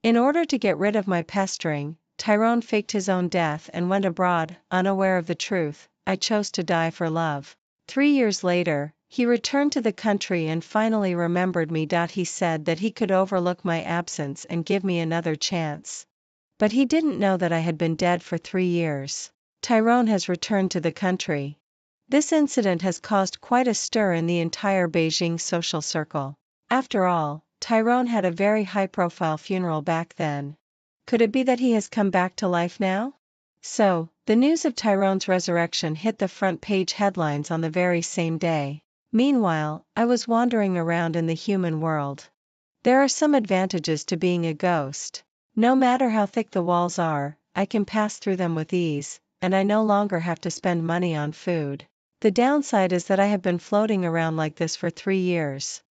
In order to get rid of my pestering, Tyrone faked his own death and went abroad, unaware of the truth. I chose to die for love. 3 years later, he returned to the country and finally remembered me. He said that he could overlook my absence and give me another chance. But he didn't know that I had been dead for 3 years. Tyrone has returned to the country. This incident has caused quite a stir in the entire Beijing social circle. After all, Tyrone had a very high-profile funeral back then. Could it be that he has come back to life now? So, the news of Tyrone's resurrection hit the front page headlines on the very same day. Meanwhile, I was wandering around in the human world. There are some advantages to being a ghost. No matter how thick the walls are, I can pass through them with ease, and I no longer have to spend money on food. The downside is that I have been floating around like this for 3 years.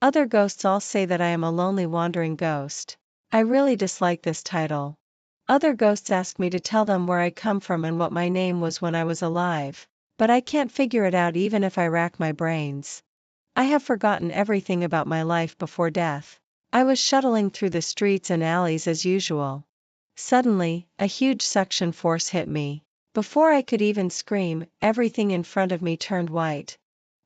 Other ghosts all say that I am a lonely wandering ghost. I really dislike this title. Other ghosts ask me to tell them where I come from and what my name was when I was alive. But I can't figure it out even if I rack my brains. I have forgotten everything about my life before death. I was shuttling through the streets and alleys as usual. Suddenly, a huge suction force hit me. Before I could even scream, everything in front of me turned white.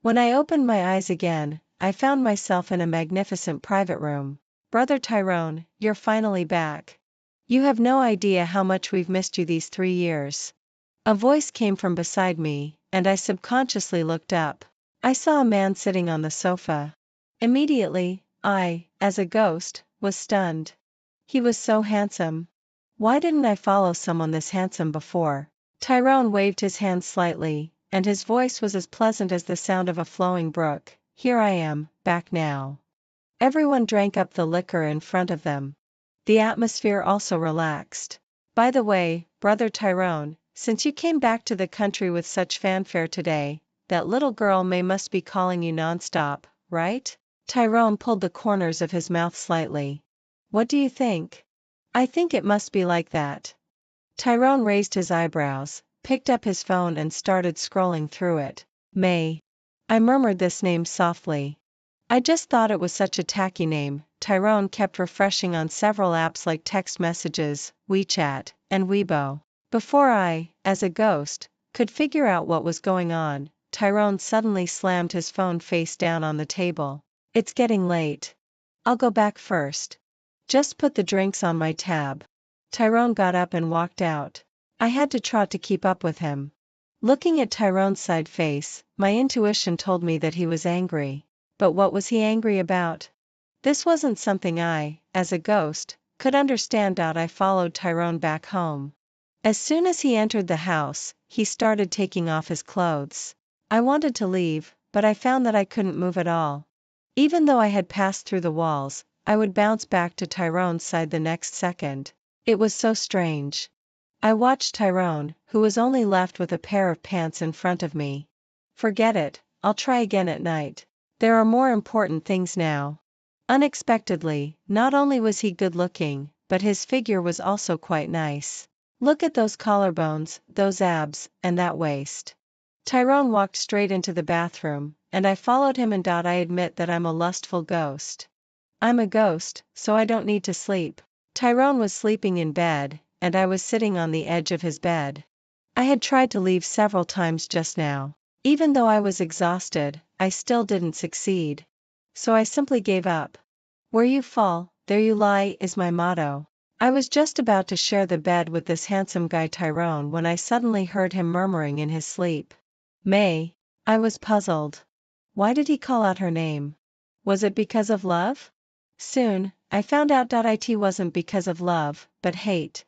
When I opened my eyes again, I found myself in a magnificent private room. Brother Tyrone, you're finally back. You have no idea how much we've missed you these 3 years. A voice came from beside me, and I subconsciously looked up. I saw a man sitting on the sofa. Immediately, I, as a ghost, was stunned. He was so handsome. Why didn't I follow someone this handsome before? Tyrone waved his hand slightly, and his voice was as pleasant as the sound of a flowing brook. Here I am, back now. Everyone drank up the liquor in front of them. The atmosphere also relaxed. By the way, Brother Tyrone, since you came back to the country with such fanfare today, that little girl May must be calling you nonstop, right? Tyrone pulled the corners of his mouth slightly. What do you think? I think it must be like that. Tyrone raised his eyebrows, picked up his phone and started scrolling through it. May. I murmured this name softly. I just thought it was such a tacky name. Tyrone kept refreshing on several apps like text messages, WeChat, and Weibo. Before I, as a ghost, could figure out what was going on, Tyrone suddenly slammed his phone face down on the table. It's getting late. I'll go back first. Just put the drinks on my tab. Tyrone got up and walked out. I had to trot to keep up with him. Looking at Tyrone's side face, my intuition told me that he was angry. But what was he angry about? This wasn't something I, as a ghost, could understand. I followed Tyrone back home. As soon as he entered the house, he started taking off his clothes. I wanted to leave, but I found that I couldn't move at all. Even though I had passed through the walls, I would bounce back to Tyrone's side the next second. It was so strange. I watched Tyrone, who was only left with a pair of pants in front of me. Forget it, I'll try again at night. There are more important things now. Unexpectedly, not only was he good-looking, but his figure was also quite nice. Look at those collarbones, those abs, and that waist. Tyrone walked straight into the bathroom, and I followed him. I admit that I'm a lustful ghost. I'm a ghost, so I don't need to sleep. Tyrone was sleeping in bed, and I was sitting on the edge of his bed. I had tried to leave several times just now. Even though I was exhausted, I still didn't succeed. So I simply gave up. Where you fall, there you lie is my motto. I was just about to share the bed with this handsome guy Tyrone when I suddenly heard him murmuring in his sleep. May. I was puzzled. Why did he call out her name? Was it because of love? Soon, I found out it wasn't because of love, but hate.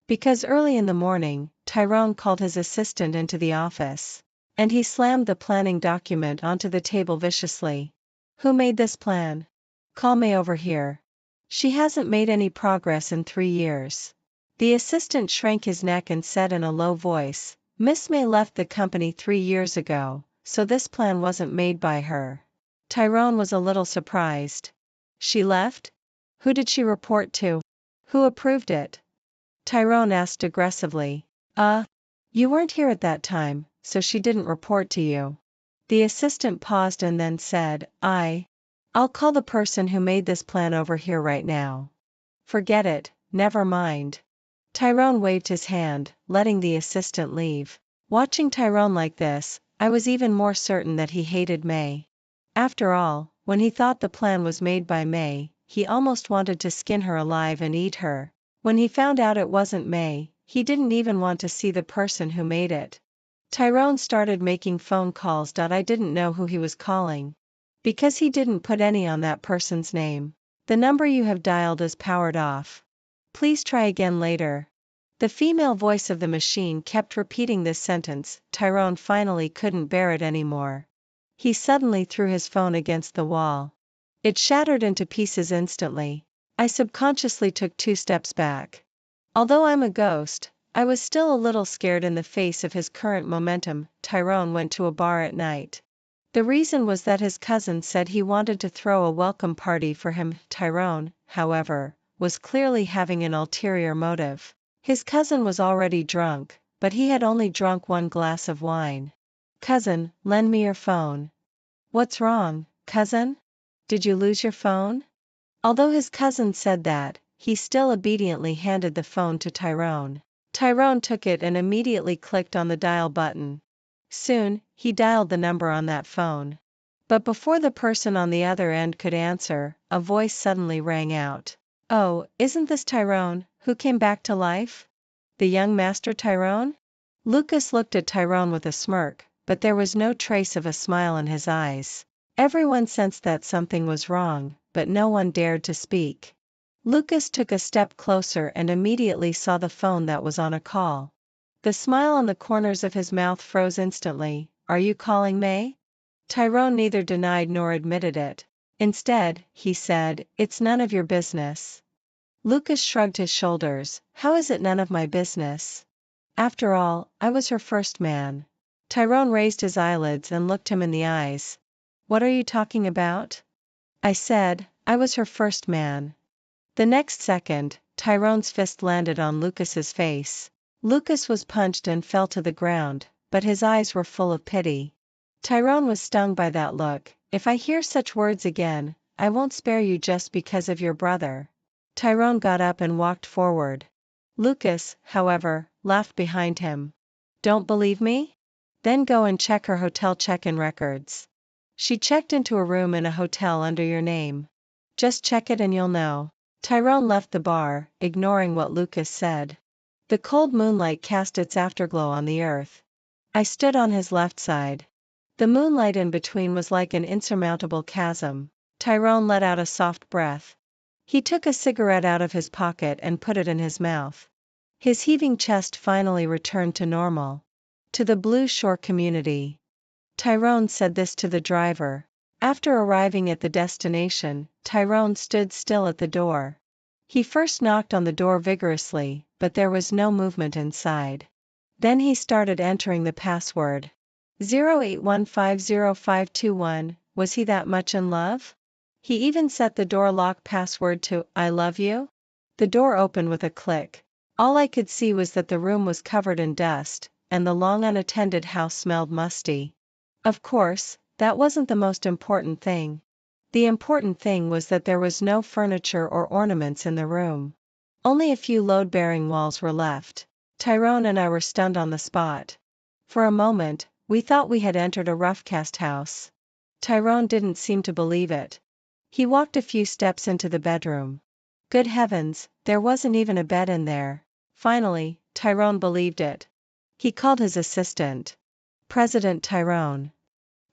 Because early in the morning, Tyrone called his assistant into the office. And he slammed the planning document onto the table viciously. Who made this plan? Call May over here. She hasn't made any progress in 3 years. The assistant shrank his neck and said in a low voice, Miss May left the company 3 years ago, so this plan wasn't made by her. Tyrone was a little surprised. She left? Who did she report to? Who approved it? Tyrone asked aggressively. You weren't here at that time, so she didn't report to you. The assistant paused and then said, I'll call the person who made this plan over here right now. Forget it, never mind. Tyrone waved his hand, letting the assistant leave. Watching Tyrone like this, I was even more certain that he hated May. After all, when he thought the plan was made by May, he almost wanted to skin her alive and eat her. When he found out it wasn't May, he didn't even want to see the person who made it. Tyrone started making phone calls. I didn't know who he was calling. Because he didn't put any on that person's name. The number you have dialed is powered off. Please try again later. The female voice of the machine kept repeating this sentence. Tyrone finally couldn't bear it anymore. He suddenly threw his phone against the wall. It shattered into pieces instantly. I subconsciously took 2 steps back. Although I'm a ghost, I was still a little scared in the face of his current momentum. Tyrone went to a bar at night. The reason was that his cousin said he wanted to throw a welcome party for him. Tyrone, however, was clearly having an ulterior motive. His cousin was already drunk, but he had only drunk 1 glass of wine. Cousin, lend me your phone. What's wrong, cousin? Did you lose your phone? Although his cousin said that, he still obediently handed the phone to Tyrone. Tyrone took it and immediately clicked on the dial button. Soon, he dialed the number on that phone. But before the person on the other end could answer, a voice suddenly rang out. Oh, isn't this Tyrone, who came back to life? The young Master Tyrone? Lucas looked at Tyrone with a smirk, but there was no trace of a smile in his eyes. Everyone sensed that something was wrong, but no one dared to speak. Lucas took a step closer and immediately saw the phone that was on a call. The smile on the corners of his mouth froze instantly. Are you calling May? Tyrone neither denied nor admitted it. Instead, he said, it's none of your business. Lucas shrugged his shoulders. How is it none of my business? After all, I was her first man. Tyrone raised his eyelids and looked him in the eyes. What are you talking about? I said, I was her first man. The next second, Tyrone's fist landed on Lucas's face. Lucas was punched and fell to the ground, but his eyes were full of pity. Tyrone was stung by that look. If I hear such words again, I won't spare you just because of your brother. Tyrone got up and walked forward. Lucas, however, laughed behind him. Don't believe me? Then go and check her hotel check-in records. She checked into a room in a hotel under your name. Just check it and you'll know. Tyrone left the bar, ignoring what Lucas said. The cold moonlight cast its afterglow on the earth. I stood on his left side. The moonlight in between was like an insurmountable chasm. Tyrone let out a soft breath. He took a cigarette out of his pocket and put it in his mouth. His heaving chest finally returned to normal. To the Blue Shore community. Tyrone said this to the driver. After arriving at the destination, Tyrone stood still at the door. He first knocked on the door vigorously, but there was no movement inside. Then he started entering the password. 08150521, was he that much in love? He even set the door lock password to, I love you? The door opened with a click. All I could see was that the room was covered in dust, and the long unattended house smelled musty. Of course, that wasn't the most important thing. The important thing was that there was no furniture or ornaments in the room. Only a few load-bearing walls were left. Tyrone and I were stunned on the spot. For a moment, we thought we had entered a rough-cast house. Tyrone didn't seem to believe it. He walked a few steps into the bedroom. Good heavens, there wasn't even a bed in there. Finally, Tyrone believed it. He called his assistant. President Tyrone.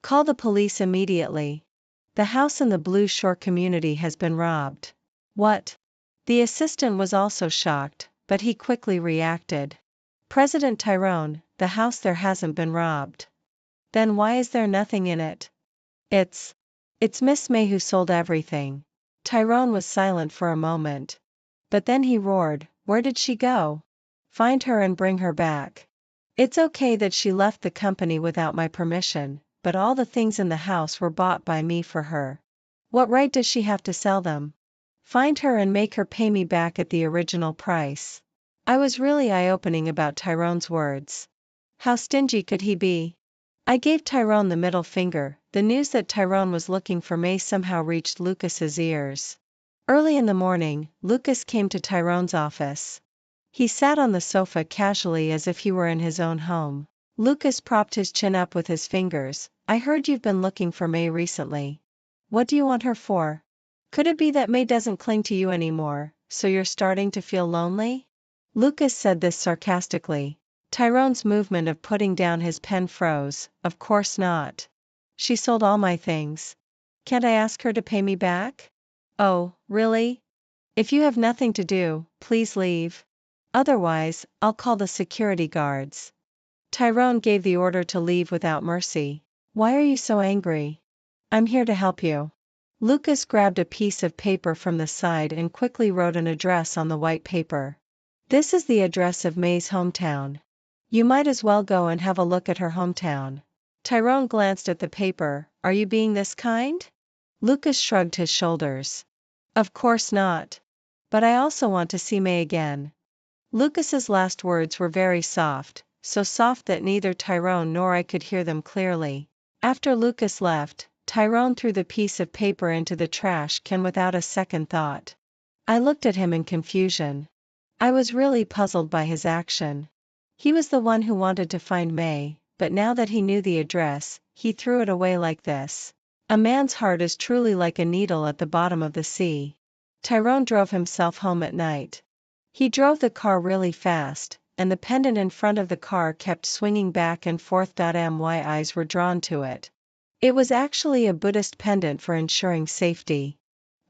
Call the police immediately. The house in the Blue Shore community has been robbed. What? The assistant was also shocked, but he quickly reacted. President Tyrone, the house there hasn't been robbed. Then why is there nothing in it? It's Miss May who sold everything. Tyrone was silent for a moment. But then he roared, where did she go? Find her and bring her back. It's okay that she left the company without my permission, but all the things in the house were bought by me for her. What right does she have to sell them? Find her and make her pay me back at the original price. I was really eye-opening about Tyrone's words. How stingy could he be? I gave Tyrone the middle finger. The news that Tyrone was looking for May somehow reached Lucas's ears. Early in the morning, Lucas came to Tyrone's office. He sat on the sofa casually as if he were in his own home. Lucas propped his chin up with his fingers. I heard you've been looking for May recently. What do you want her for? Could it be that May doesn't cling to you anymore, so you're starting to feel lonely? Lucas said this sarcastically. Tyrone's movement of putting down his pen froze. Of course not. She sold all my things. Can't I ask her to pay me back? Oh, really? If you have nothing to do, please leave. Otherwise, I'll call the security guards. Tyrone gave the order to leave without mercy. Why are you so angry? I'm here to help you. Lucas grabbed a piece of paper from the side and quickly wrote an address on the white paper. This is the address of May's hometown. You might as well go and have a look at her hometown. Tyrone glanced at the paper. Are you being this kind? Lucas shrugged his shoulders. Of course not. But I also want to see May again. Lucas's last words were very soft, so soft that neither Tyrone nor I could hear them clearly. After Lucas left, Tyrone threw the piece of paper into the trash can without a second thought. I looked at him in confusion. I was really puzzled by his action. He was the one who wanted to find May, but now that he knew the address, he threw it away like this. A man's heart is truly like a needle at the bottom of the sea. Tyrone drove himself home at night. He drove the car really fast, and the pendant in front of the car kept swinging back and forth. My eyes were drawn to it. It was actually a Buddhist pendant for ensuring safety.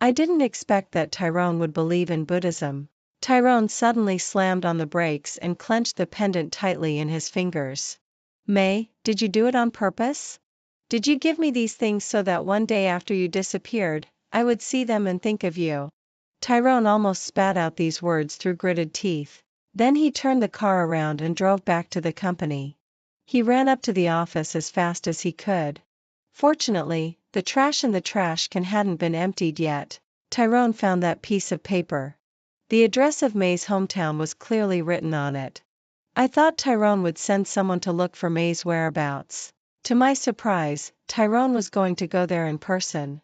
I didn't expect that Tyrone would believe in Buddhism. Tyrone suddenly slammed on the brakes and clenched the pendant tightly in his fingers. May, did you do it on purpose? Did you give me these things so that one day after you disappeared, I would see them and think of you? Tyrone almost spat out these words through gritted teeth. Then he turned the car around and drove back to the company. He ran up to the office as fast as he could. Fortunately, the trash in the trash can hadn't been emptied yet. Tyrone found that piece of paper. The address of May's hometown was clearly written on it. I thought Tyrone would send someone to look for May's whereabouts. To my surprise, Tyrone was going to go there in person.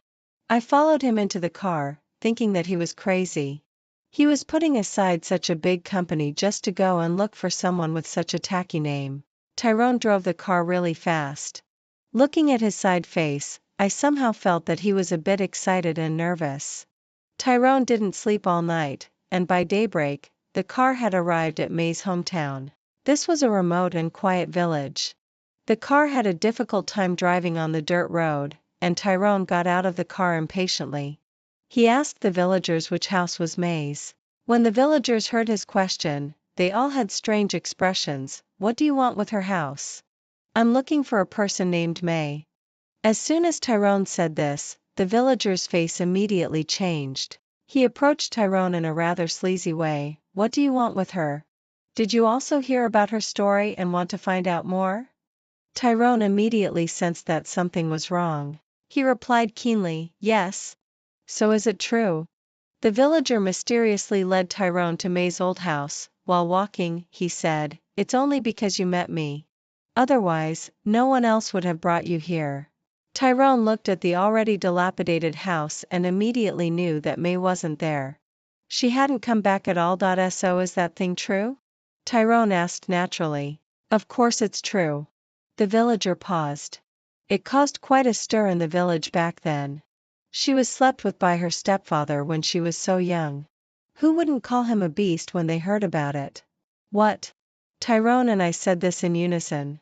I followed him into the car, thinking that he was crazy. He was putting aside such a big company just to go and look for someone with such a tacky name. Tyrone drove the car really fast. Looking at his side face, I somehow felt that he was a bit excited and nervous. Tyrone didn't sleep all night, and by daybreak, the car had arrived at May's hometown. This was a remote and quiet village. The car had a difficult time driving on the dirt road, and Tyrone got out of the car impatiently. He asked the villagers which house was May's. When the villagers heard his question, they all had strange expressions. What do you want with her house? I'm looking for a person named May. As soon as Tyrone said this, the villager's face immediately changed. He approached Tyrone in a rather sleazy way. What do you want with her? Did you also hear about her story and want to find out more? Tyrone immediately sensed that something was wrong. He replied keenly, yes. So is it true? The villager mysteriously led Tyrone to May's old house. While walking, he said, it's only because you met me. Otherwise, no one else would have brought you here. Tyrone looked at the already dilapidated house and immediately knew that May wasn't there. She hadn't come back at all. So is that thing true? Tyrone asked naturally. Of course it's true. The villager paused. It caused quite a stir in the village back then. She was slept with by her stepfather when she was so young. Who wouldn't call him a beast when they heard about it? What? Tyrone and I said this in unison.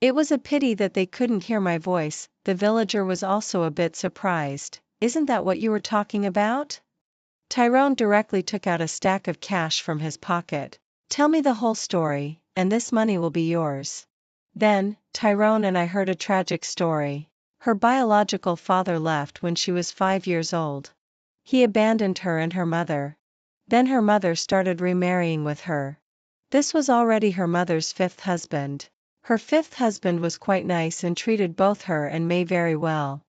It was a pity that they couldn't hear my voice. The villager was also a bit surprised. Isn't that what you were talking about? Tyrone directly took out a stack of cash from his pocket. Tell me the whole story, and this money will be yours. Then, Tyrone and I heard a tragic story. Her biological father left when she was 5 years old. He abandoned her and her mother. Then her mother started remarrying with her. This was already her mother's 5th husband. Her 5th husband was quite nice and treated both her and May very well.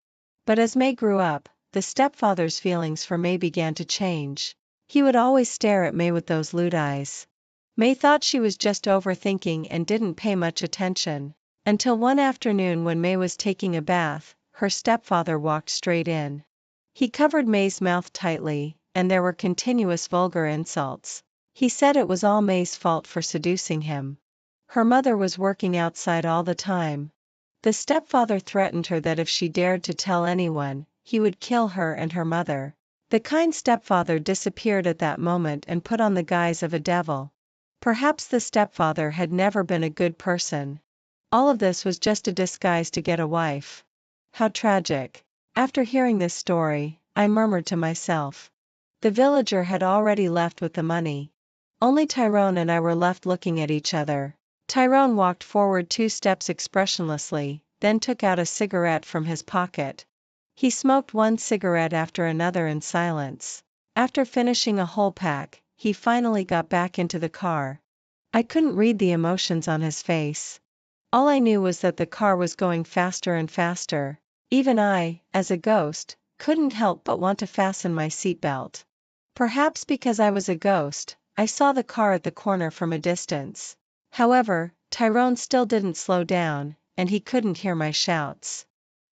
But as May grew up, the stepfather's feelings for May began to change. He would always stare at May with those lewd eyes. May thought she was just overthinking and didn't pay much attention. Until one afternoon when May was taking a bath, her stepfather walked straight in. He covered May's mouth tightly, and there were continuous vulgar insults. He said it was all May's fault for seducing him. Her mother was working outside all the time. The stepfather threatened her that if she dared to tell anyone, he would kill her and her mother. The kind stepfather disappeared at that moment and put on the guise of a devil. Perhaps the stepfather had never been a good person. All of this was just a disguise to get a wife. How tragic. After hearing this story, I murmured to myself. The villager had already left with the money. Only Tyrone and I were left looking at each other. Tyrone walked forward 2 steps expressionlessly, then took out a cigarette from his pocket. He smoked one cigarette after another in silence. After finishing a whole pack, he finally got back into the car. I couldn't read the emotions on his face. All I knew was that the car was going faster and faster. Even I, as a ghost, couldn't help but want to fasten my seatbelt. Perhaps because I was a ghost, I saw the car at the corner from a distance. However, Tyrone still didn't slow down, and he couldn't hear my shouts.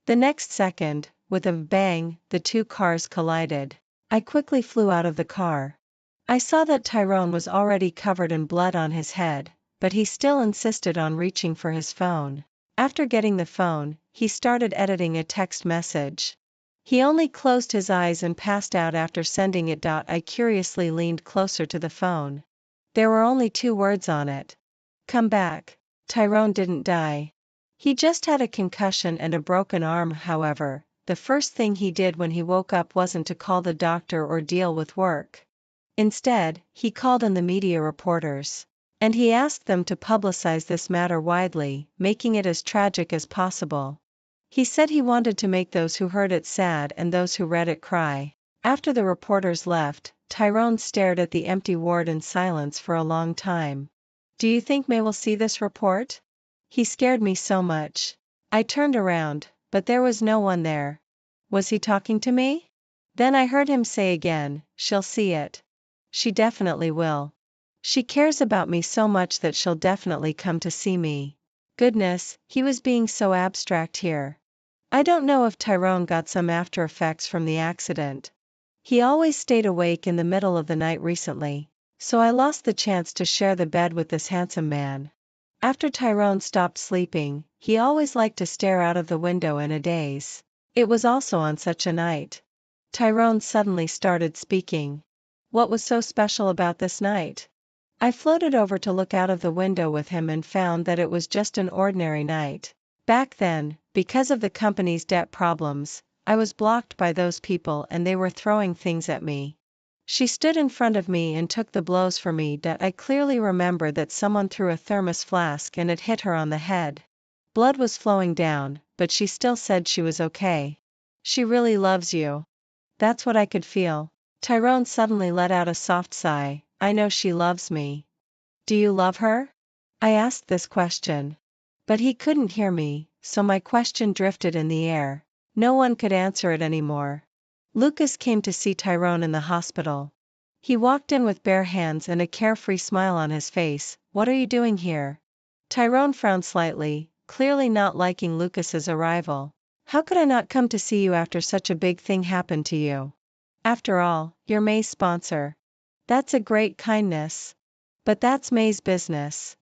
The next second, with a bang, the 2 cars collided. I quickly flew out of the car. I saw that Tyrone was already covered in blood on his head, but he still insisted on reaching for his phone. After getting the phone, he started editing a text message. He only closed his eyes and passed out after sending it. I curiously leaned closer to the phone. There were only 2 words on it. Come back. Tyrone didn't die. He just had a concussion and a broken arm. However, the first thing he did when he woke up wasn't to call the doctor or deal with work. Instead, he called in the media reporters. And he asked them to publicize this matter widely, making it as tragic as possible. He said he wanted to make those who heard it sad and those who read it cry. After the reporters left, Tyrone stared at the empty ward in silence for a long time. Do you think May will see this report? He scared me so much. I turned around, but there was no one there. Was he talking to me? Then I heard him say again, she'll see it. She definitely will. She cares about me so much that she'll definitely come to see me. Goodness, he was being so abstract here. I don't know if Tyrone got some after effects from the accident. He always stayed awake in the middle of the night recently, so I lost the chance to share the bed with this handsome man. After Tyrone stopped sleeping, he always liked to stare out of the window in a daze. It was also on such a night. Tyrone suddenly started speaking. What was so special about this night? I floated over to look out of the window with him and found that it was just an ordinary night. Back then, because of the company's debt problems, I was blocked by those people and they were throwing things at me. She stood in front of me and took the blows for me. I clearly remember that someone threw a thermos flask and it hit her on the head. Blood was flowing down, but she still said she was okay. She really loves you. That's what I could feel. Tyrone suddenly let out a soft sigh. I know she loves me. Do you love her? I asked this question. But he couldn't hear me, so my question drifted in the air. No one could answer it anymore. Lucas came to see Tyrone in the hospital. He walked in with bare hands and a carefree smile on his face. What are you doing here? Tyrone frowned slightly, clearly not liking Lucas's arrival. How could I not come to see you after such a big thing happened to you? After all, you're May's sponsor. That's a great kindness. But that's May's business.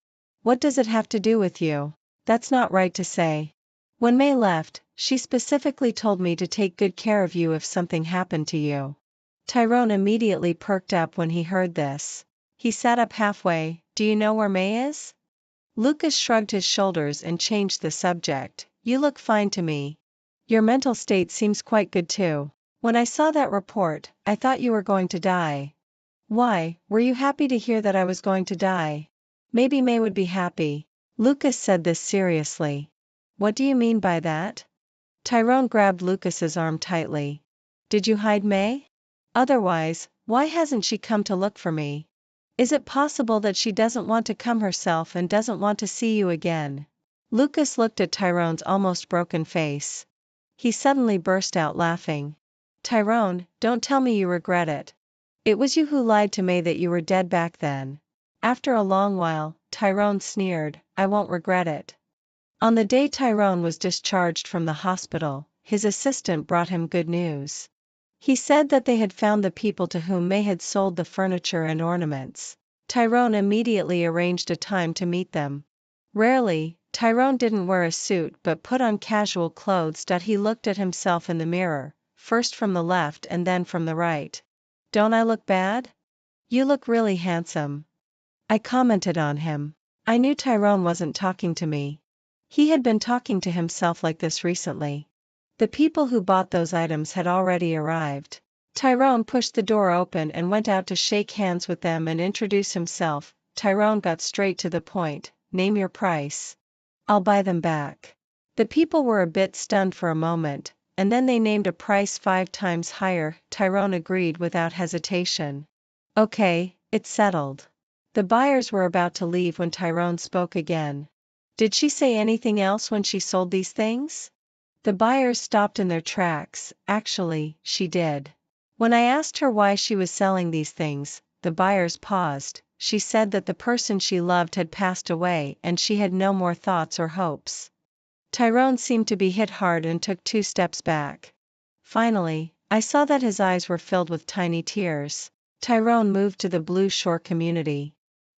What does it have to do with you? That's not right to say. When May left, she specifically told me to take good care of you if something happened to you. Tyrone immediately perked up when he heard this. He sat up halfway. Do you know where May is? Lucas shrugged his shoulders and changed the subject. You look fine to me. Your mental state seems quite good too. When I saw that report, I thought you were going to die. Why, were you happy to hear that I was going to die? Maybe May would be happy. Lucas said this seriously. What do you mean by that? Tyrone grabbed Lucas's arm tightly. Did you hide May? Otherwise, why hasn't she come to look for me? Is it possible that she doesn't want to come herself and doesn't want to see you again? Lucas looked at Tyrone's almost broken face. He suddenly burst out laughing. Tyrone, don't tell me you regret it. It was you who lied to May that you were dead back then. After a long while, Tyrone sneered, I won't regret it. On the day Tyrone was discharged from the hospital, his assistant brought him good news. He said that they had found the people to whom May had sold the furniture and ornaments. Tyrone immediately arranged a time to meet them. Rarely, Tyrone didn't wear a suit but put on casual clothes. He looked at himself in the mirror, first from the left and then from the right. "Don't I look bad? You look really handsome," I commented on him. I knew Tyrone wasn't talking to me. He had been talking to himself like this recently. The people who bought those items had already arrived. Tyrone pushed the door open and went out to shake hands with them and introduce himself. Tyrone got straight to the point. "Name your price. I'll buy them back." The people were a bit stunned for a moment, and then they named a price 5 times higher. Tyrone agreed without hesitation. "Okay, it's settled." The buyers were about to leave when Tyrone spoke again. "Did she say anything else when she sold these things?" The buyers stopped in their tracks. "Actually, she did. When I asked her why she was selling these things," the buyers paused, "she said that the person she loved had passed away and she had no more thoughts or hopes." Tyrone seemed to be hit hard and took 2 steps back. Finally, I saw that his eyes were filled with tiny tears. Tyrone moved to the Blue Shore community.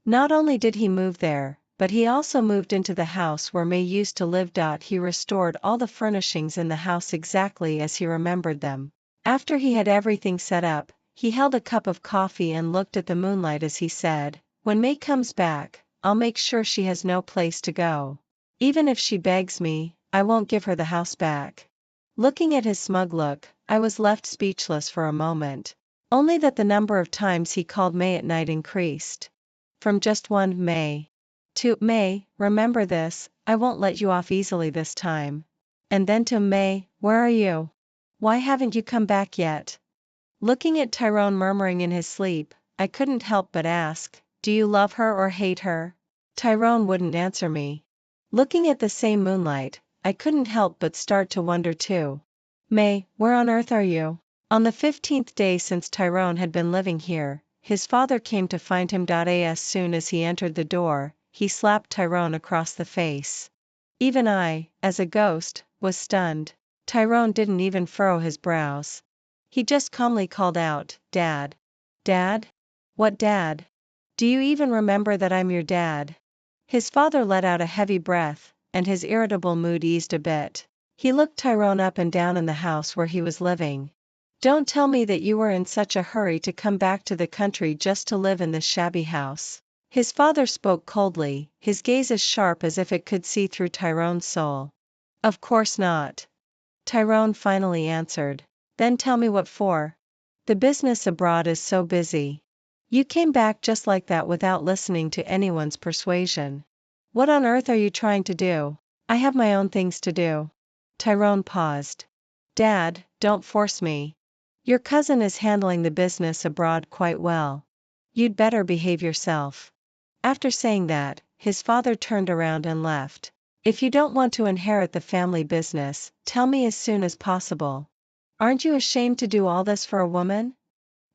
Not only did he move there, but he also moved into the house where May used to live. He restored all the furnishings in the house exactly as he remembered them. After he had everything set up, he held a cup of coffee and looked at the moonlight as he said, "When May comes back, I'll make sure she has no place to go. Even if she begs me, I won't give her the house back." Looking at his smug look, I was left speechless for a moment. Only that the number of times he called May at night increased. From just one "May" to "May, remember this, I won't let you off easily this time." And then to "May, where are you? Why haven't you come back yet?" Looking at Tyrone murmuring in his sleep, I couldn't help but ask, "Do you love her or hate her?" Tyrone wouldn't answer me. Looking at the same moonlight, I couldn't help but start to wonder too. "May, where on earth are you?" On the 15th day since Tyrone had been living here, his father came to find him. As soon as he entered the door, he slapped Tyrone across the face. Even I, as a ghost, was stunned. Tyrone didn't even furrow his brows. He just calmly called out, "Dad." "Dad? What dad? Do you even remember that I'm your dad?" His father let out a heavy breath, and his irritable mood eased a bit. He looked Tyrone up and down in the house where he was living. "Don't tell me that you were in such a hurry to come back to the country just to live in this shabby house." His father spoke coldly, his gaze as sharp as if it could see through Tyrone's soul. "Of course not," Tyrone finally answered. "Then tell me what for." "The business abroad is so busy." "You came back just like that without listening to anyone's persuasion. What on earth are you trying to do?" "I have my own things to do." Tyrone paused. "Dad, don't force me. Your cousin is handling the business abroad quite well. You'd better behave yourself." After saying that, his father turned around and left. "If you don't want to inherit the family business, tell me as soon as possible. Aren't you ashamed to do all this for a woman?"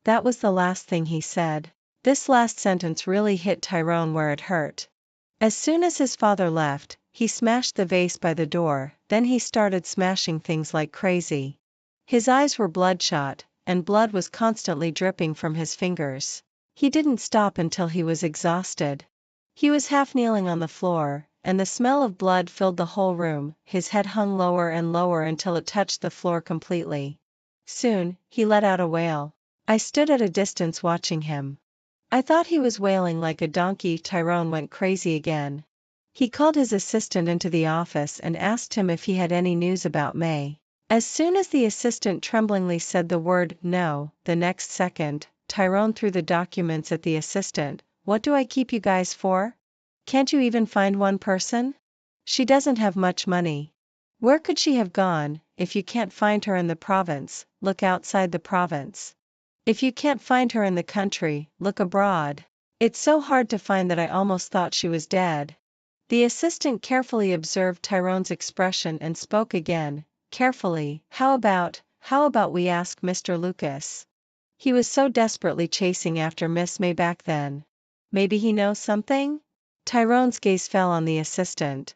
That was the last thing he said. This last sentence really hit Tyrone where it hurt. As soon as his father left, he smashed the vase by the door, then he started smashing things like crazy. His eyes were bloodshot, and blood was constantly dripping from his fingers. He didn't stop until he was exhausted. He was half kneeling on the floor, and the smell of blood filled the whole room. His head hung lower and lower until it touched the floor completely. Soon, he let out a wail. I stood at a distance watching him. I thought he was wailing like a donkey. Tyrone went crazy again. He called his assistant into the office and asked him if he had any news about May. As soon as the assistant tremblingly said the word "no," the next second, Tyrone threw the documents at the assistant. "What do I keep you guys for? Can't you even find one person? She doesn't have much money. Where could she have gone? If you can't find her in the province, look outside the province. If you can't find her in the country, look abroad. It's so hard to find that I almost thought she was dead." The assistant carefully observed Tyrone's expression and spoke again, carefully. How about we ask Mr. Lucas? He was so desperately chasing after Miss May back then. Maybe he knows something?" Tyrone's gaze fell on the assistant.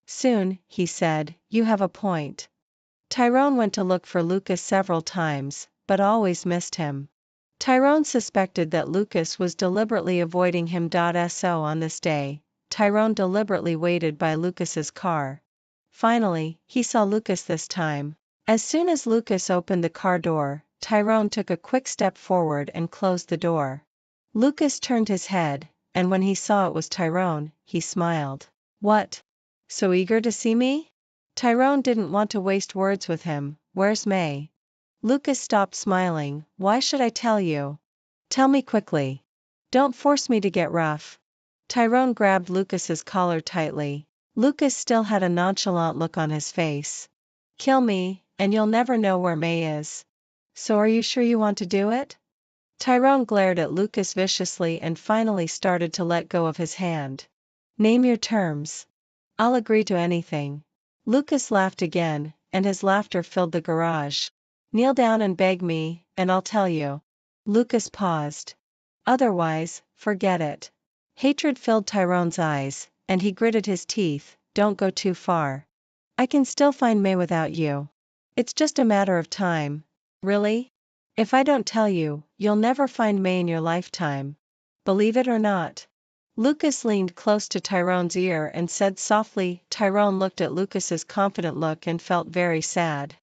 "Soon," he said, "you have a point." Tyrone went to look for Lucas several times, but always missed him. Tyrone suspected that Lucas was deliberately avoiding him. So on this day, Tyrone deliberately waited by Lucas's car. Finally, he saw Lucas this time. As soon as Lucas opened the car door, Tyrone took a quick step forward and closed the door. Lucas turned his head, and when he saw it was Tyrone, he smiled. "What? So eager to see me?" Tyrone didn't want to waste words with him. "Where's May?" Lucas stopped smiling. "Why should I tell you? Tell me quickly. Don't force me to get rough." Tyrone grabbed Lucas's collar tightly. Lucas still had a nonchalant look on his face. "Kill me, and you'll never know where May is. So are you sure you want to do it?" Tyrone glared at Lucas viciously and finally started to let go of his hand. "Name your terms. I'll agree to anything." Lucas laughed again, and his laughter filled the garage. "Kneel down and beg me, and I'll tell you." Lucas paused. "Otherwise, forget it." Hatred filled Tyrone's eyes, and he gritted his teeth. "Don't go too far. I can still find May without you. It's just a matter of time." "Really? If I don't tell you, you'll never find May in your lifetime. Believe it or not." Lucas leaned close to Tyrone's ear and said softly. Tyrone looked at Lucas's confident look and felt very sad.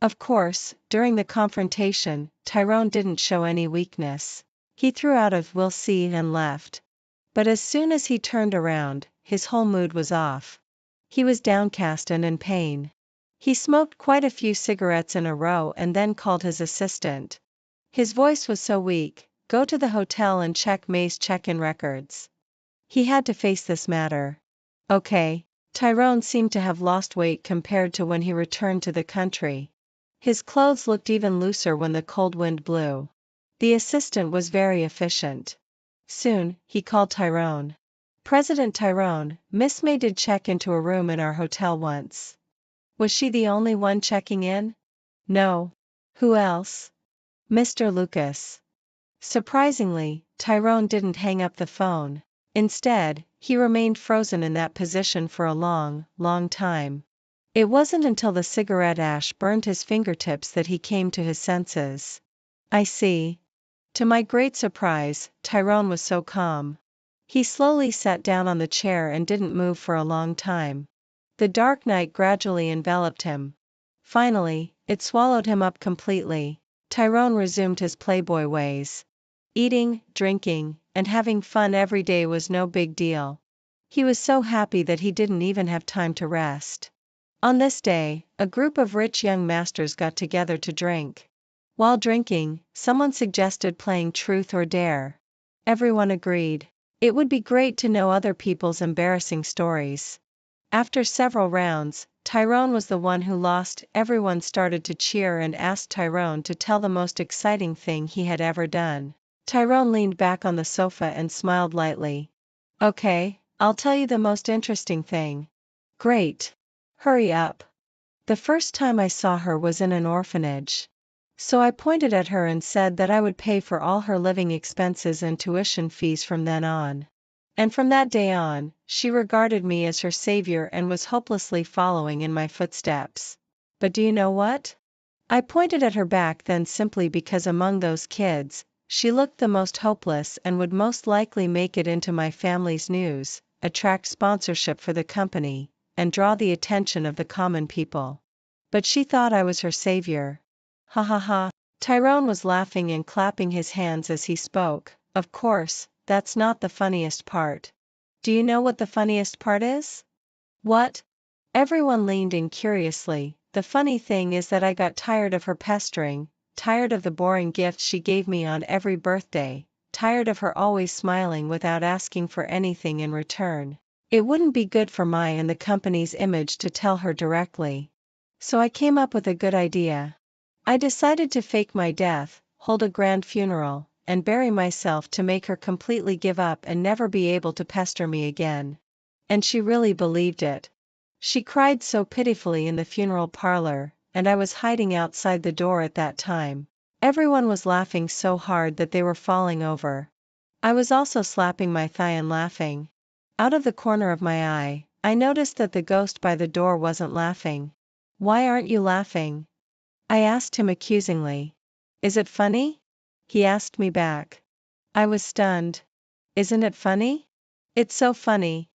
Of course, during the confrontation, Tyrone didn't show any weakness. He threw out a "we'll see" and left. But as soon as he turned around, his whole mood was off. He was downcast and in pain. He smoked quite a few cigarettes in a row and then called his assistant. His voice was so weak. "Go to the hotel and check May's check-in records." He had to face this matter. "Okay." Tyrone seemed to have lost weight compared to when he returned to the country. His clothes looked even looser when the cold wind blew. The assistant was very efficient. Soon, he called Tyrone. "President Tyrone, Miss May did check into a room in our hotel once. Was she the only one checking in?" "No. Who else?" "Mr. Lucas." Surprisingly, Tyrone didn't hang up the phone. Instead, he remained frozen in that position for a long, long time. It wasn't until the cigarette ash burned his fingertips that he came to his senses. "I see." To my great surprise, Tyrone was so calm. He slowly sat down on the chair and didn't move for a long time. The dark night gradually enveloped him. Finally, it swallowed him up completely. Tyrone resumed his playboy ways. Eating, drinking, and having fun every day was no big deal. He was so happy that he didn't even have time to rest. On this day, a group of rich young masters got together to drink. While drinking, someone suggested playing Truth or Dare. Everyone agreed. It would be great to know other people's embarrassing stories. After several rounds, Tyrone was the one who lost. Everyone started to cheer and asked Tyrone to tell the most exciting thing he had ever done. Tyrone leaned back on the sofa and smiled lightly. "Okay, I'll tell you the most interesting thing." "Great. Hurry up." "The first time I saw her was in an orphanage. So I pointed at her and said that I would pay for all her living expenses and tuition fees from then on. And from that day on, she regarded me as her savior and was hopelessly following in my footsteps. But do you know what? I pointed at her back then simply because among those kids, she looked the most hopeless and would most likely make it into my family's news, attract sponsorship for the company, and draw the attention of the common people. But she thought I was her savior." Ha ha ha. Tyrone was laughing and clapping his hands as he spoke. "Of course, that's not the funniest part. Do you know what the funniest part is?" "What?" Everyone leaned in curiously. "The funny thing is that I got tired of her pestering, tired of the boring gifts she gave me on every birthday, tired of her always smiling without asking for anything in return. It wouldn't be good for my and the company's image to tell her directly. So I came up with a good idea. I decided to fake my death, hold a grand funeral, and bury myself to make her completely give up and never be able to pester me again." And she really believed it. She cried so pitifully in the funeral parlor, and I was hiding outside the door at that time. Everyone was laughing so hard that they were falling over. I was also slapping my thigh and laughing. Out of the corner of my eye, I noticed that the ghost by the door wasn't laughing. "Why aren't you laughing?" I asked him accusingly. Is it funny? He asked me back. I was stunned. Isn't it funny? It's so funny.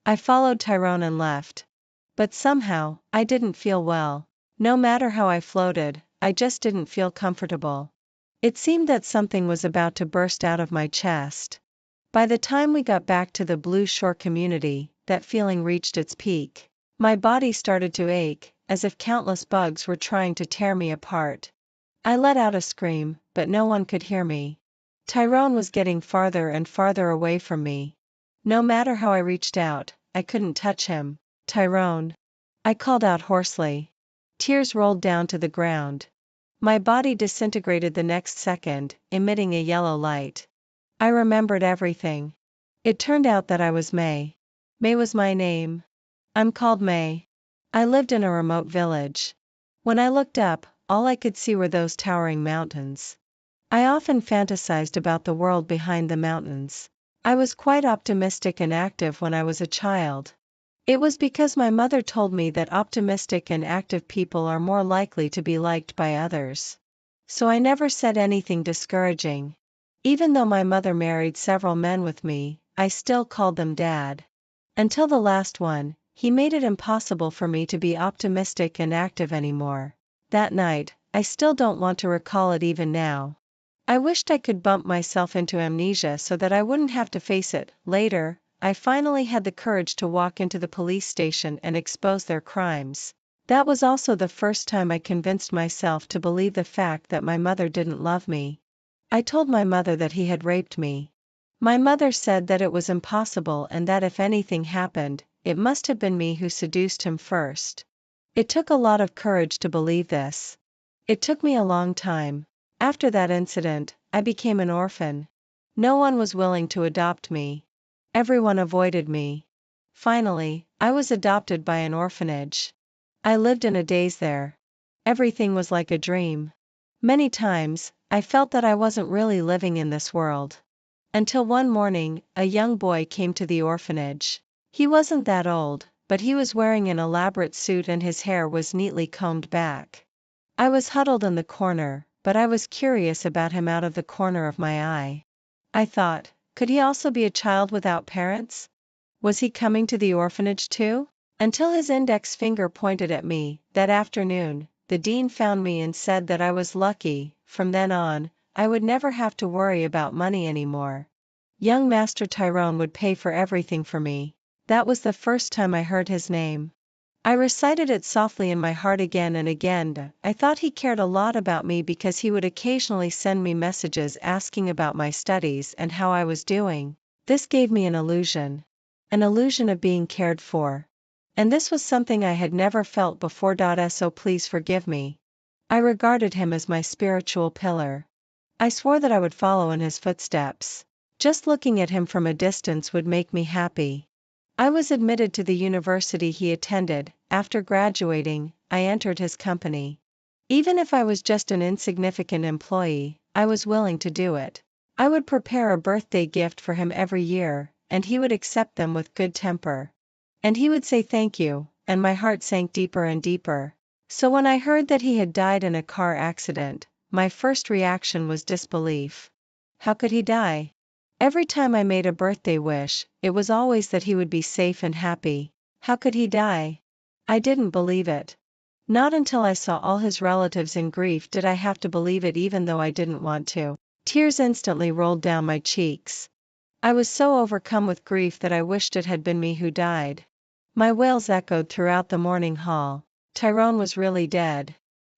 I followed Tyrone and left. But somehow, I didn't feel well. No matter how I floated, I just didn't feel comfortable. It seemed that something was about to burst out of my chest. By the time we got back to the Blue Shore community, that feeling reached its peak. My body started to ache, as if countless bugs were trying to tear me apart. I let out a scream, but no one could hear me. Tyrone was getting farther and farther away from me. No matter how I reached out, I couldn't touch him. Tyrone. I called out hoarsely. Tears rolled down to the ground. My body disintegrated the next second, emitting a yellow light. I remembered everything. It turned out that I was May. May was my name. I'm called May. I lived in a remote village. When I looked up, all I could see were those towering mountains. I often fantasized about the world behind the mountains. I was quite optimistic and active when I was a child. It was because my mother told me that optimistic and active people are more likely to be liked by others. So I never said anything discouraging. Even though my mother married several men with me, I still called them Dad. Until the last one, he made it impossible for me to be optimistic and active anymore. That night, I still don't want to recall it even now. I wished I could bump myself into amnesia so that I wouldn't have to face it. Later, I finally had the courage to walk into the police station and expose their crimes. That was also the first time I convinced myself to believe the fact that my mother didn't love me. I told my mother that he had raped me. My mother said that it was impossible and that if anything happened, it must have been me who seduced him first. It took a lot of courage to believe this. It took me a long time. After that incident, I became an orphan. No one was willing to adopt me. Everyone avoided me. Finally, I was adopted by an orphanage. I lived in a daze there. Everything was like a dream. Many times, I felt that I wasn't really living in this world. Until one morning, a young boy came to the orphanage. He wasn't that old, but he was wearing an elaborate suit and his hair was neatly combed back. I was huddled in the corner, but I was curious about him out of the corner of my eye. I thought, could he also be a child without parents? Was he coming to the orphanage too? Until his index finger pointed at me. That afternoon, the dean found me and said that I was lucky. From then on, I would never have to worry about money anymore. Young Master Tyrone would pay for everything for me. That was the first time I heard his name. I recited it softly in my heart again and again. I thought he cared a lot about me because he would occasionally send me messages asking about my studies and how I was doing. This gave me an illusion of being cared for. And this was something I had never felt before. So please forgive me. I regarded him as my spiritual pillar. I swore that I would follow in his footsteps. Just looking at him from a distance would make me happy. I was admitted to the university he attended. After graduating, I entered his company. Even if I was just an insignificant employee, I was willing to do it. I would prepare a birthday gift for him every year, and he would accept them with good temper. And he would say thank you, and my heart sank deeper and deeper. So when I heard that he had died in a car accident, my first reaction was disbelief. How could he die? Every time I made a birthday wish, it was always that he would be safe and happy. How could he die? I didn't believe it. Not until I saw all his relatives in grief did I have to believe it, even though I didn't want to. Tears instantly rolled down my cheeks. I was so overcome with grief that I wished it had been me who died. My wails echoed throughout the morning hall. Tyrone was really dead.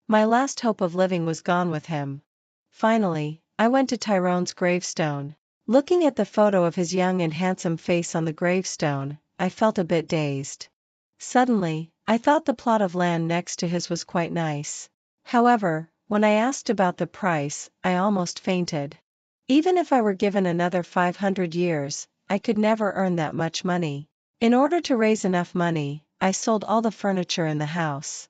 My last hope of living was gone with him. Finally, I went to Tyrone's gravestone. Looking at the photo of his young and handsome face on the gravestone, I felt a bit dazed. Suddenly, I thought the plot of land next to his was quite nice. However, when I asked about the price, I almost fainted. Even if I were given another 500 years, I could never earn that much money. In order to raise enough money, I sold all the furniture in the house.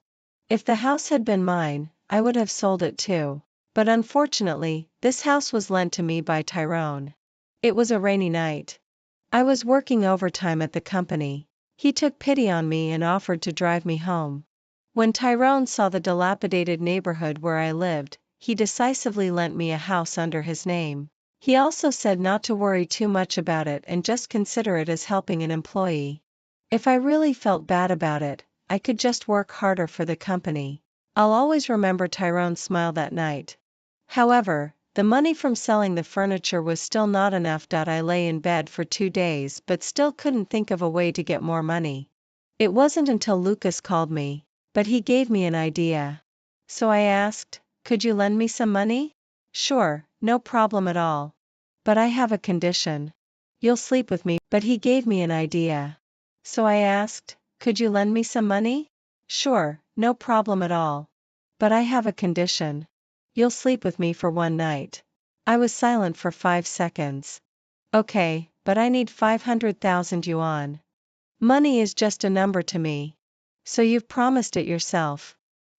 If the house had been mine, I would have sold it too. But unfortunately, this house was lent to me by Tyrone. It was a rainy night. I was working overtime at the company. He took pity on me and offered to drive me home. When Tyrone saw the dilapidated neighborhood where I lived, he decisively lent me a house under his name. He also said not to worry too much about it and just consider it as helping an employee. If I really felt bad about it, I could just work harder for the company. I'll always remember Tyrone's smile that night. However, the money from selling the furniture was still not enough. I lay in bed for 2 days but still couldn't think of a way to get more money. It wasn't until Lucas called me, but he gave me an idea. So I asked, "Could you lend me some money?" "Sure, no problem at all. But I have a condition. You'll sleep with me." But he gave me an idea. So I asked, "Could you lend me some money?" "Sure, no problem at all. But I have a condition. You'll sleep with me for 1 night." I was silent for 5 seconds. "Okay, but I need 500,000 yuan. Money is just a number to me." "So you've promised it yourself.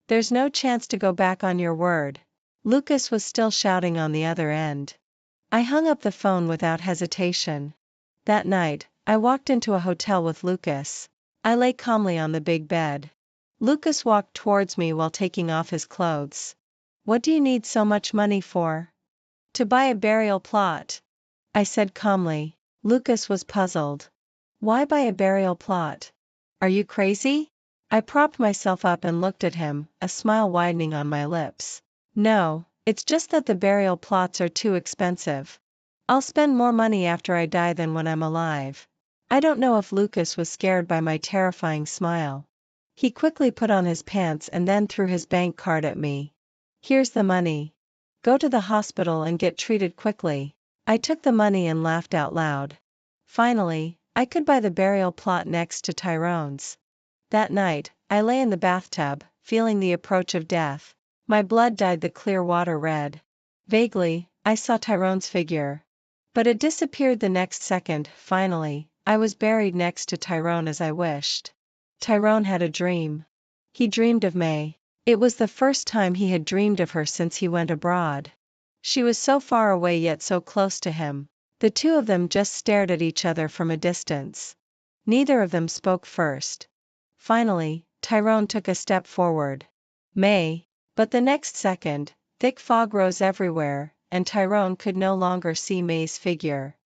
There's no chance to go back on your word." Lucas was still shouting on the other end. I hung up the phone without hesitation. That night, I walked into a hotel with Lucas. I lay calmly on the big bed. Lucas walked towards me while taking off his clothes. "What do you need so much money for?" "To buy a burial plot," I said calmly. Lucas was puzzled. "Why buy a burial plot? Are you crazy?" I propped myself up and looked at him, a smile widening on my lips. "No, it's just that the burial plots are too expensive. I'll spend more money after I die than when I'm alive." I don't know if Lucas was scared by my terrifying smile. He quickly put on his pants and then threw his bank card at me. "Here's the money. Go to the hospital and get treated quickly." I took the money and laughed out loud. Finally, I could buy the burial plot next to Tyrone's. That night, I lay in the bathtub, feeling the approach of death. My blood dyed the clear water red. Vaguely, I saw Tyrone's figure. But it disappeared the next second. Finally, I was buried next to Tyrone as I wished. Tyrone had a dream. He dreamed of May. It was the first time he had dreamed of her since he went abroad. She was so far away yet so close to him. The two of them just stared at each other from a distance. Neither of them spoke first. Finally, Tyrone took a step forward. "May." But the next second, thick fog rose everywhere, and Tyrone could no longer see May's figure.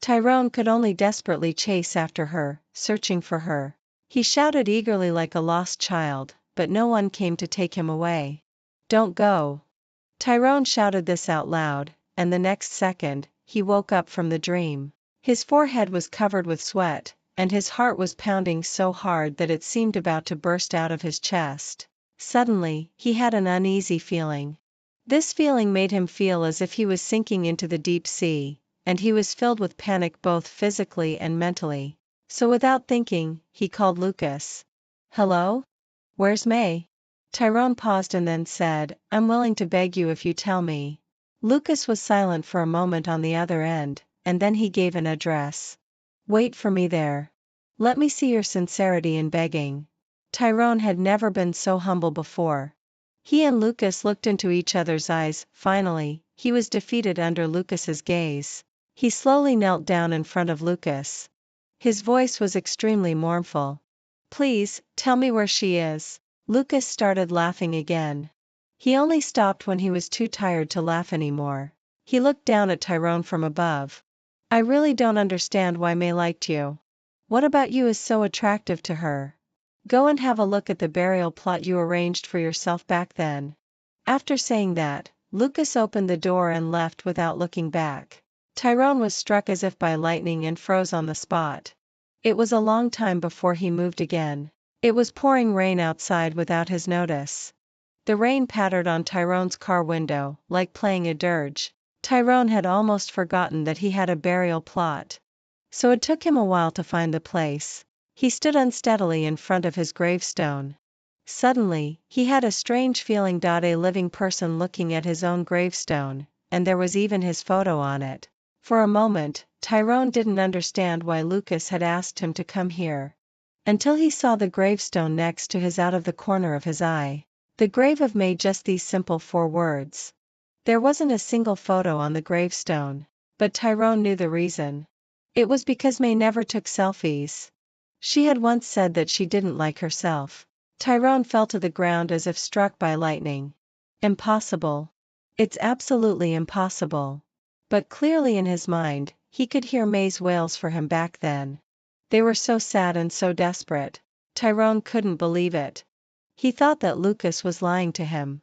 Tyrone could only desperately chase after her, searching for her. He shouted eagerly like a lost child, but no one came to take him away. "Don't go." Tyrone shouted this out loud, and the next second, he woke up from the dream. His forehead was covered with sweat, and his heart was pounding so hard that it seemed about to burst out of his chest. Suddenly, he had an uneasy feeling. This feeling made him feel as if he was sinking into the deep sea, and he was filled with panic both physically and mentally. So without thinking, he called Lucas. "Hello? Where's May?" Tyrone paused and then said, "I'm willing to beg you if you tell me." Lucas was silent for a moment on the other end, and then he gave an address. "Wait for me there. Let me see your sincerity in begging." Tyrone had never been so humble before. He and Lucas looked into each other's eyes. Finally, he was defeated under Lucas's gaze. He slowly knelt down in front of Lucas. His voice was extremely mournful. "Please, tell me where she is." Lucas started laughing again. He only stopped when he was too tired to laugh anymore. He looked down at Tyrone from above. "I really don't understand why May liked you. What about you is so attractive to her? Go and have a look at the burial plot you arranged for yourself back then." After saying that, Lucas opened the door and left without looking back. Tyrone was struck as if by lightning and froze on the spot. It was a long time before he moved again. It was pouring rain outside without his notice. The rain pattered on Tyrone's car window, like playing a dirge. Tyrone had almost forgotten that he had a burial plot. So it took him a while to find the place. He stood unsteadily in front of his gravestone. Suddenly, he had a strange feeling. A living person looking at his own gravestone, and there was even his photo on it. For a moment, Tyrone didn't understand why Lucas had asked him to come here. Until he saw the gravestone next to his out of the corner of his eye. The grave of May, just these simple 4 words. There wasn't a single photo on the gravestone. But Tyrone knew the reason. It was because May never took selfies. She had once said that she didn't like herself. Tyrone fell to the ground as if struck by lightning. Impossible. It's absolutely impossible. But clearly in his mind, he could hear May's wails for him back then. They were so sad and so desperate. Tyrone couldn't believe it. He thought that Lucas was lying to him.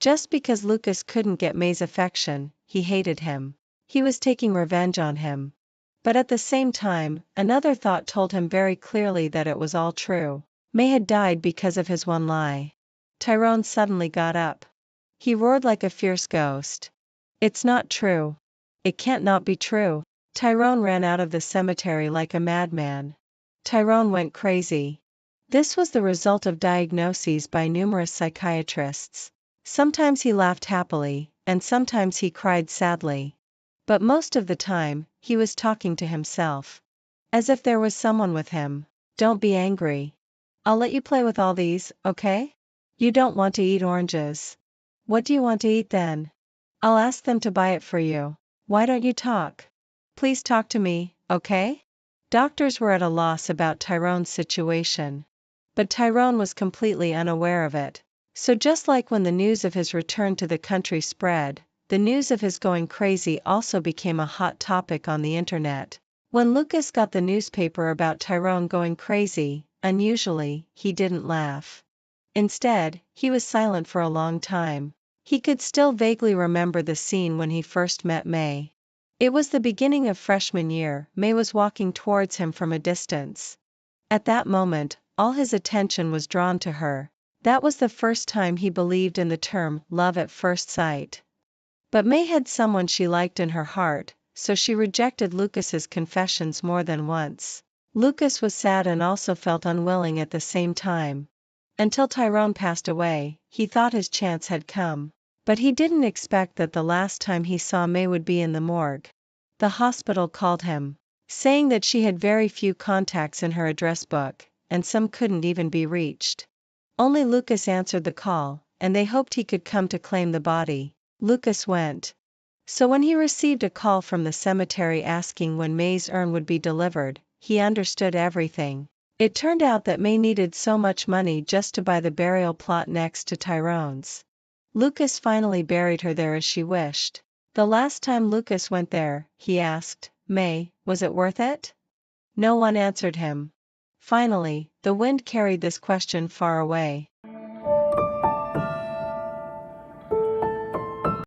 Just because Lucas couldn't get May's affection, he hated him. He was taking revenge on him. But at the same time, another thought told him very clearly that it was all true. May had died because of his one lie. Tyrone suddenly got up. He roared like a fierce ghost. It's not true. It can't not be true. Tyrone ran out of the cemetery like a madman. Tyrone went crazy. This was the result of diagnoses by numerous psychiatrists. Sometimes he laughed happily, and sometimes he cried sadly. But most of the time, he was talking to himself. As if there was someone with him. Don't be angry. I'll let you play with all these, okay? You don't want to eat oranges. What do you want to eat then? I'll ask them to buy it for you. Why don't you talk? Please talk to me, okay? Doctors were at a loss about Tyrone's situation. But Tyrone was completely unaware of it. So just like when the news of his return to the country spread, the news of his going crazy also became a hot topic on the internet. When Lucas got the newspaper about Tyrone going crazy, unusually, he didn't laugh. Instead, he was silent for a long time. He could still vaguely remember the scene when he first met May. It was the beginning of freshman year. May was walking towards him from a distance. At that moment, all his attention was drawn to her. That was the first time he believed in the term love at first sight. But May had someone she liked in her heart, so she rejected Lucas's confessions more than once. Lucas was sad and also felt unwilling at the same time. Until Tyrone passed away, he thought his chance had come. But he didn't expect that the last time he saw May would be in the morgue. The hospital called him, saying that she had very few contacts in her address book, and some couldn't even be reached. Only Lucas answered the call, and they hoped he could come to claim the body. Lucas went. So when he received a call from the cemetery asking when May's urn would be delivered, he understood everything. It turned out that May needed so much money just to buy the burial plot next to Tyrone's. Lucas finally buried her there as she wished. The last time Lucas went there, he asked, May, was it worth it? No one answered him. Finally, the wind carried this question far away.